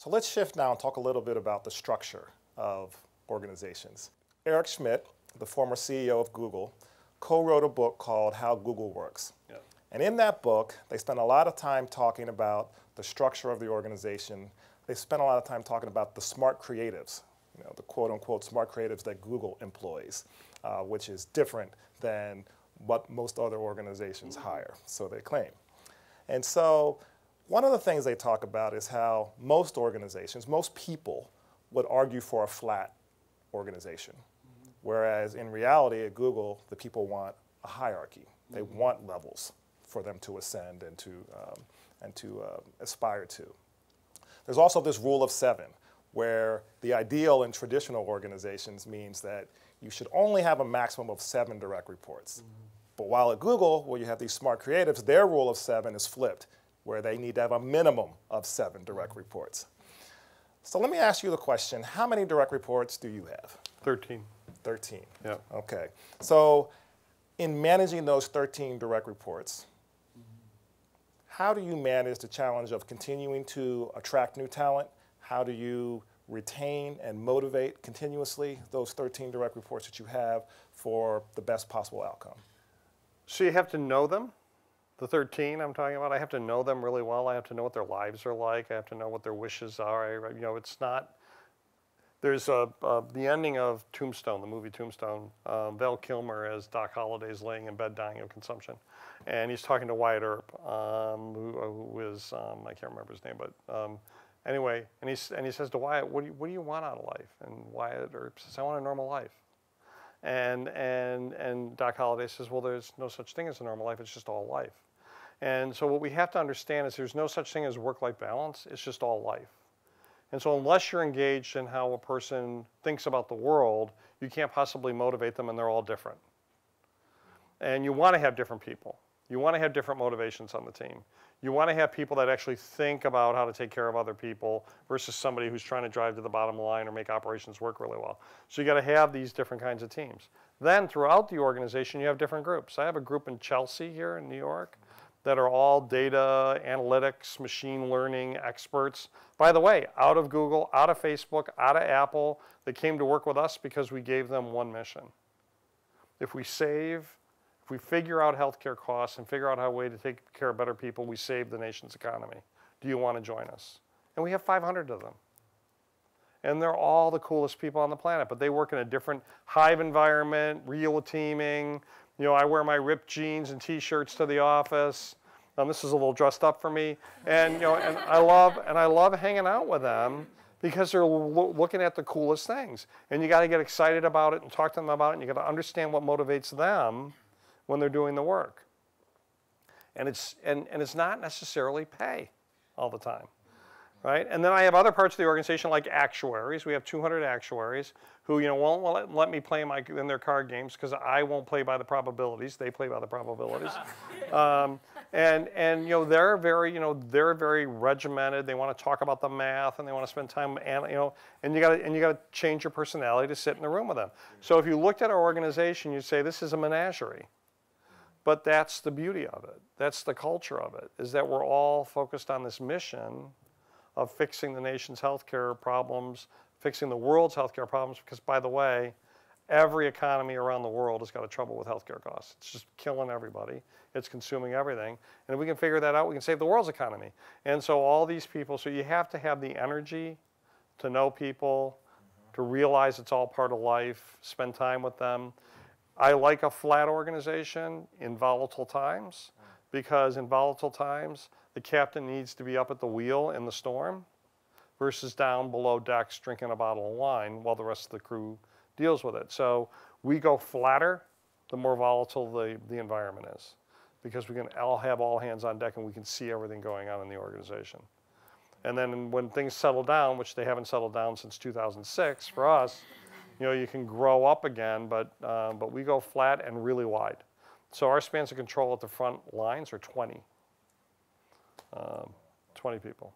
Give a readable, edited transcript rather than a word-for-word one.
So let's shift now and talk a little bit about the structure of organizations. Eric Schmidt, the former CEO of Google, co-wrote a book called How Google Works. Yeah. And in that book, they spent a lot of time talking about the structure of the organization. They spent a lot of time talking about the smart creatives, the quote-unquote smart creatives that Google employs, which is different than what most other organizations hire, so they claim. And so one of the things they talk about is how most organizations, most people would argue for a flat organization. Whereas in reality at Google, the people want a hierarchy. They want levels for them to ascend and to aspire to. There's also this rule of 7, where the ideal in traditional organizations means that you should only have a maximum of 7 direct reports. But while at Google, where you have these smart creatives, their rule of 7 is flipped, where they need to have a minimum of 7 direct reports. So let me ask you the question, how many direct reports do you have? 13. 13. Yeah. Okay. So in managing those 13 direct reports, how do you manage the challenge of continuing to attract new talent? How do you retain and motivate continuously those 13 direct reports that you have for the best possible outcome? So you have to know them. The 13 I'm talking about, I have to know them really well. I have to know what their lives are like. I have to know what their wishes are. It's not, there's the ending of Tombstone, the movie Tombstone, Val Kilmer as Doc Holliday's laying in bed dying of consumption. And he's talking to Wyatt Earp, who is, I can't remember his name, but anyway, and he says to Wyatt, what do you want out of life? And Wyatt Earp says, I want a normal life. And Doc Holliday says, well, there's no such thing as a normal life, it's just all life. And so what we have to understand is there's no such thing as work-life balance, it's just all life. And so unless you're engaged in how a person thinks about the world, you can't possibly motivate them, and they're all different. And you want to have different people. You want to have different motivations on the team. You want to have people that actually think about how to take care of other people versus somebody who's trying to drive to the bottom line or make operations work really well. So you got to have these different kinds of teams. Then throughout the organization, you have different groups. I have a group in Chelsea here in New York that are all data analytics, machine learning experts. By the way, out of Google, out of Facebook, out of Apple, they came to work with us because we gave them one mission. If we figure out healthcare costs and figure out how a way to take care of better people, we save the nation's economy. Do you want to join us? And we have 500 of them. And they're all the coolest people on the planet, but they work in a different hive environment, real teaming. I wear my ripped jeans and t-shirts to the office. This is a little dressed up for me. And, and I love hanging out with them because they're looking at the coolest things. And you got to get excited about it and talk to them about it, and you got to understand what motivates them when they're doing the work. And it's not necessarily pay all the time, right? And then I have other parts of the organization like actuaries. We have 200 actuaries who won't let me play in their card games because I won't play by the probabilities. They play by the probabilities. They're very regimented. They want to talk about the math and they want to spend time and you got to change your personality to sit in the room with them. So if you looked at our organization, you'd say this is a menagerie. But that's the beauty of it. That's the culture of it, is that we're all focused on this mission of fixing the nation's healthcare problems, fixing the world's healthcare problems, because by the way, every economy around the world has got a trouble with healthcare costs. It's just killing everybody. It's consuming everything. And if we can figure that out, we can save the world's economy. And so all these people, so you have to have the energy to know people, to realize it's all part of life, spend time with them. I like a flat organization in volatile times, because in volatile times, the captain needs to be up at the wheel in the storm versus down below decks drinking a bottle of wine while the rest of the crew deals with it. So we go flatter, the more volatile the environment is, because we can all have all hands on deck and we can see everything going on in the organization. And then when things settle down, which they haven't settled down since 2006 for us, you can grow up again, but we go flat and really wide. So our spans of control at the front lines are 20 people.